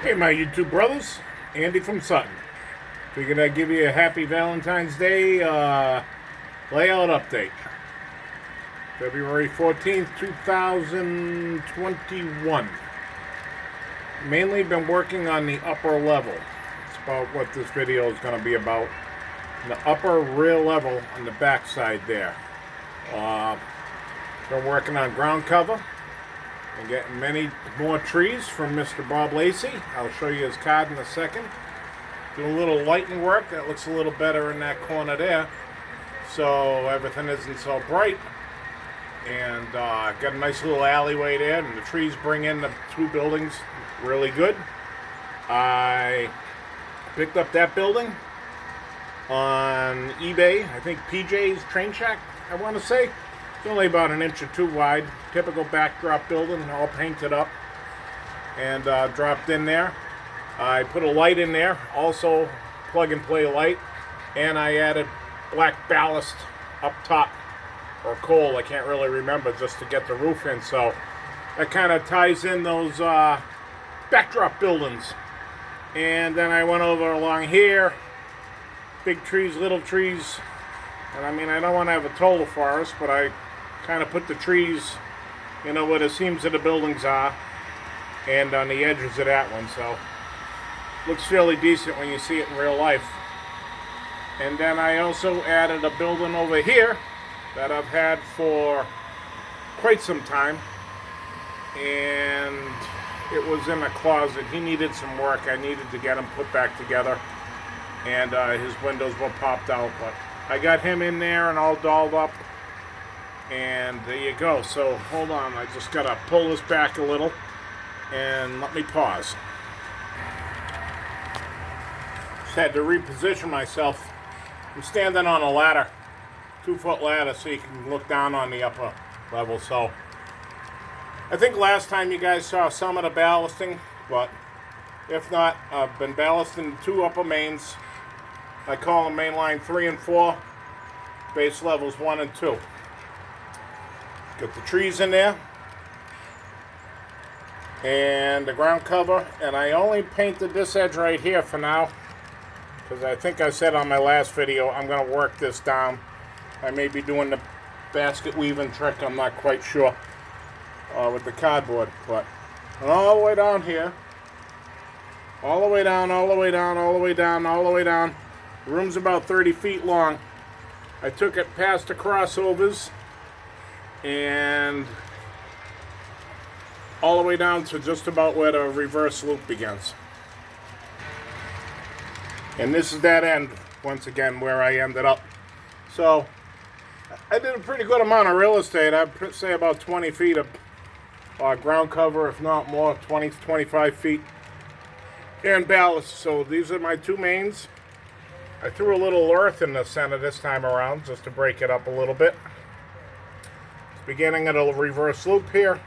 Hey, my YouTube brothers, Andy from Sutton. Figured I'd give you a happy Valentine's Day layout update. February 14th, 2021. Mainly been working on the upper level. It's about what this video is going to be about. The upper rear level on the back side there. Been working on ground cover and getting many more trees from Mr. Bob Lacey. I'll show you his card in a second. Doing a little lighting work. That looks a little better in that corner there, so everything isn't so bright. And got a nice little alleyway there, and the trees bring in the two buildings really good. I picked up that building on eBay. I think PJ's Train Shack, I want to say. It's only about an inch or two wide. Typical backdrop building, all painted up and dropped in there. I put a light in there, also plug and play light, and I added black ballast up top, or coal, I can't really remember, just to get the roof in. So that kind of ties in those backdrop buildings. And then I went over along here, big trees, little trees. And I mean, I don't want to have a total forest, but I kind of put the trees, you know, where the seams of the buildings are, and on the edges of that one. So looks fairly decent when you see it in real life. And then I also added a building over here that I've had for quite some time, and it was in a closet. He needed some work. I needed to get him put back together, and his windows were popped out, but I got him in there and all dolled up, and there you go. So hold on, I just gotta pull this back a little and let me pause. Just had to reposition myself. I'm standing on a ladder, 2-foot ladder, so you can look down on the upper level. So I think last time you guys saw some of the ballasting, but if not, I've been ballasting 2 upper mains. I call them main line 3 and 4, base levels 1 and 2. Got the trees in there, and the ground cover, and I only painted this edge right here for now, because I think I said on my last video I'm going to work this down. I may be doing the basket weaving trick, I'm not quite sure, with the cardboard, but all the way down here, all the way down, all the way down, all the way down, all the way down. The room's about 30 feet long. I took it past the crossovers and all the way down to just about where the reverse loop begins. And this is that end, once again, where I ended up. So I did a pretty good amount of real estate. I'd say about 20 feet of ground cover, if not more, 20 to 25 feet. And ballast. So these are my 2 mains. I threw a little earth in the center this time around just to break it up a little bit. It's beginning at a reverse loop here.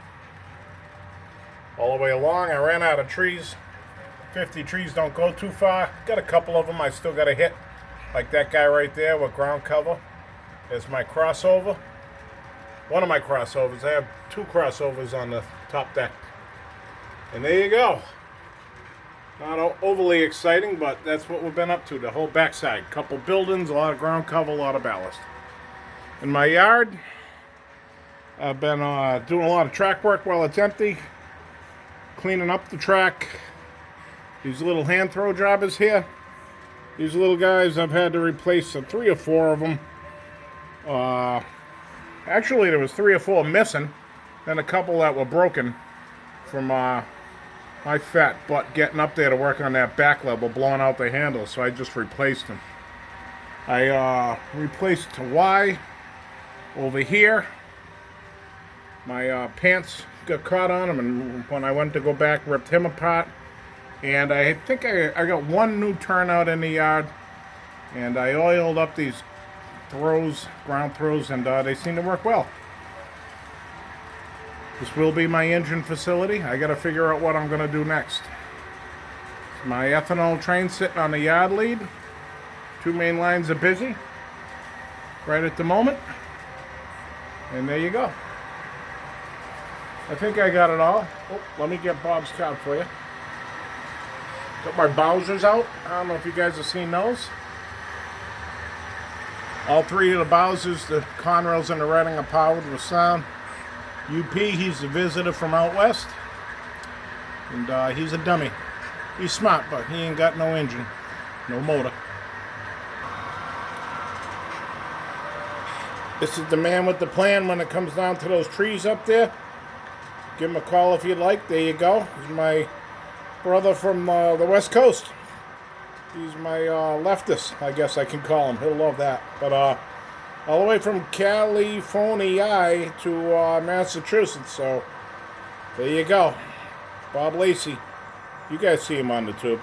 All the way along. I ran out of trees. 50 trees don't go too far. Got a couple of them I still got to hit. Like that guy right there with ground cover. There's my crossover. One of my crossovers. I have 2 crossovers on the top deck. And there you go. Not overly exciting, but that's what we've been up to, the whole backside. Couple buildings, a lot of ground cover, a lot of ballast. In my yard, I've been doing a lot of track work while it's empty. Cleaning up the track. These little hand throw jobbers here. These little guys, I've had to replace 3 or 4 of them. Actually, there was 3 or 4 missing. Then a couple that were broken from my fat butt getting up there to work on that back level, blowing out the handle, so I just replaced them. I replaced the Y over here. My pants got caught on them, and when I went to go back, ripped him apart. And I think I got 1 new turnout in the yard, and I oiled up these throws, ground throws, and they seem to work well. This will be my engine facility. I got to figure out what I'm going to do next. My ethanol train sitting on the yard lead. 2 main lines are busy right at the moment. And there you go. I think I got it all. Oh, let me get Bob's card for you. Got my Bowsers out. I don't know if you guys have seen those. All three of the Bowsers, the Conrails and the Redding, are powered with sound. UP, he's a visitor from out west. And he's a dummy. He's smart, but he ain't got no engine, no motor. This is the man with the plan when it comes down to those trees up there. Give him a call if you'd like. There you go. He's my brother from the West Coast. He's my leftist, I guess I can call him. He'll love that. But all the way from California to Massachusetts. So there you go. Bob Lacey. You guys see him on the tube.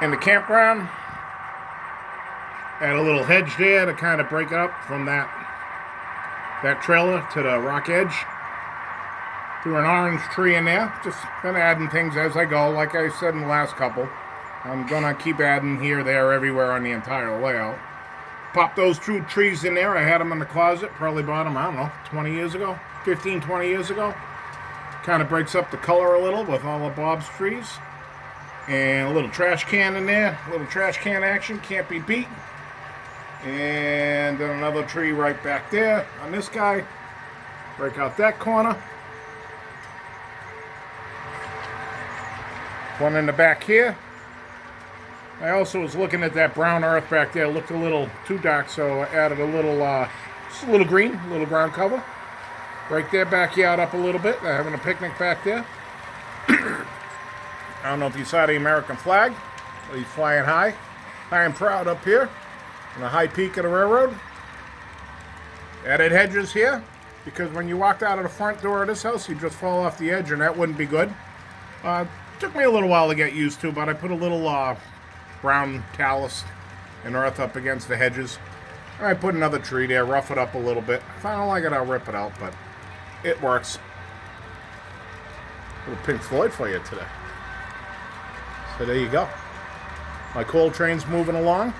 In the campground, add a little hedge there to kind of break it up from that trailer to the rock edge. Threw an orange tree in there. Just been adding things as I go. Like I said in the last couple, I'm gonna keep adding here, there, everywhere on the entire layout. Popped those two trees in there. I had them in the closet. Probably bought them, I don't know, 20 years ago, 15, 20 years ago. Kind of breaks up the color a little with all of Bob's trees. And a little trash can in there. A little trash can action. Can't be beat. And then another tree right back there on this guy. Break out that corner. One in the back here. I also was looking at that brown earth back there. It looked a little too dark, so I added a little, just a little green, a little ground cover. Break their backyard up a little bit. They're having a picnic back there. I don't know if you saw the American flag, but he's flying high. High and proud up here on the high peak of the railroad. Added hedges here, because when you walked out of the front door of this house, you just fall off the edge, and that wouldn't be good. Took me a little while to get used to, but I put a little brown talus and earth up against the hedges. I put another tree there, rough it up a little bit. If I don't like it, I'll rip it out, but it works. A little Pink Floyd for you today. So there you go. My coal train's moving along.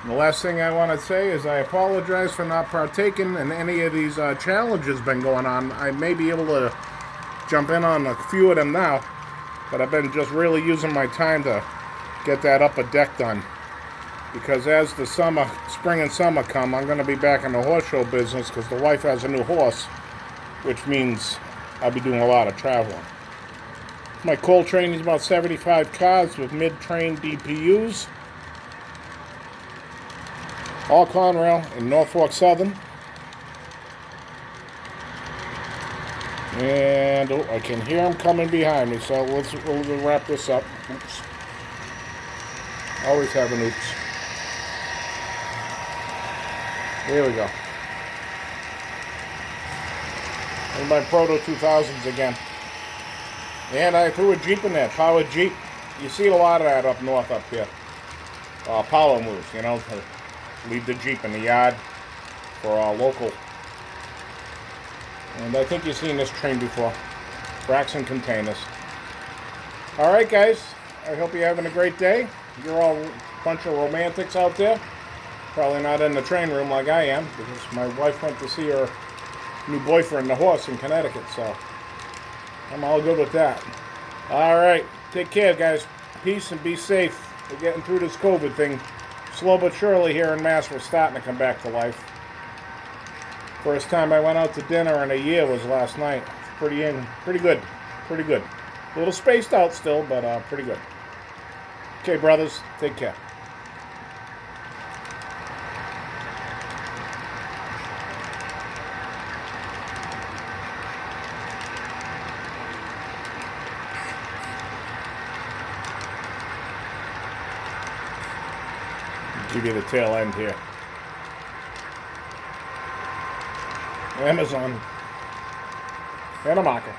And the last thing I want to say is I apologize for not partaking in any of these challenges been going on. I may be able to jump in on a few of them now, but I've been just really using my time to get that upper deck done. Because as the spring and summer come, I'm going to be back in the horse show business because the wife has a new horse, which means I'll be doing a lot of traveling. My coal train is about 75 cars with mid-train DPUs. All Conrail in Norfolk Southern. And I can hear them coming behind me, so we'll wrap this up. Oops. Always have an oops. There we go. And my Proto 2000s again. And I threw a Jeep in there, powered Jeep. You see a lot of that up north up here. Power moves, you know, to leave the Jeep in the yard for our local. And I think you've seen this train before. Braxton Containers. Alright guys, I hope you're having a great day. You're all a bunch of romantics out there. Probably not in the train room like I am, because my wife went to see her new boyfriend, the horse, in Connecticut, so I'm all good with that. Alright, take care guys. Peace and be safe. We're getting through this COVID thing. Slow but surely here in Mass, we're starting to come back to life. First time I went out to dinner in a year was last night. Pretty good. Pretty good. A little spaced out still, but pretty good. Okay, brothers, take care. Give you the tail end here. Amazon. And a marker.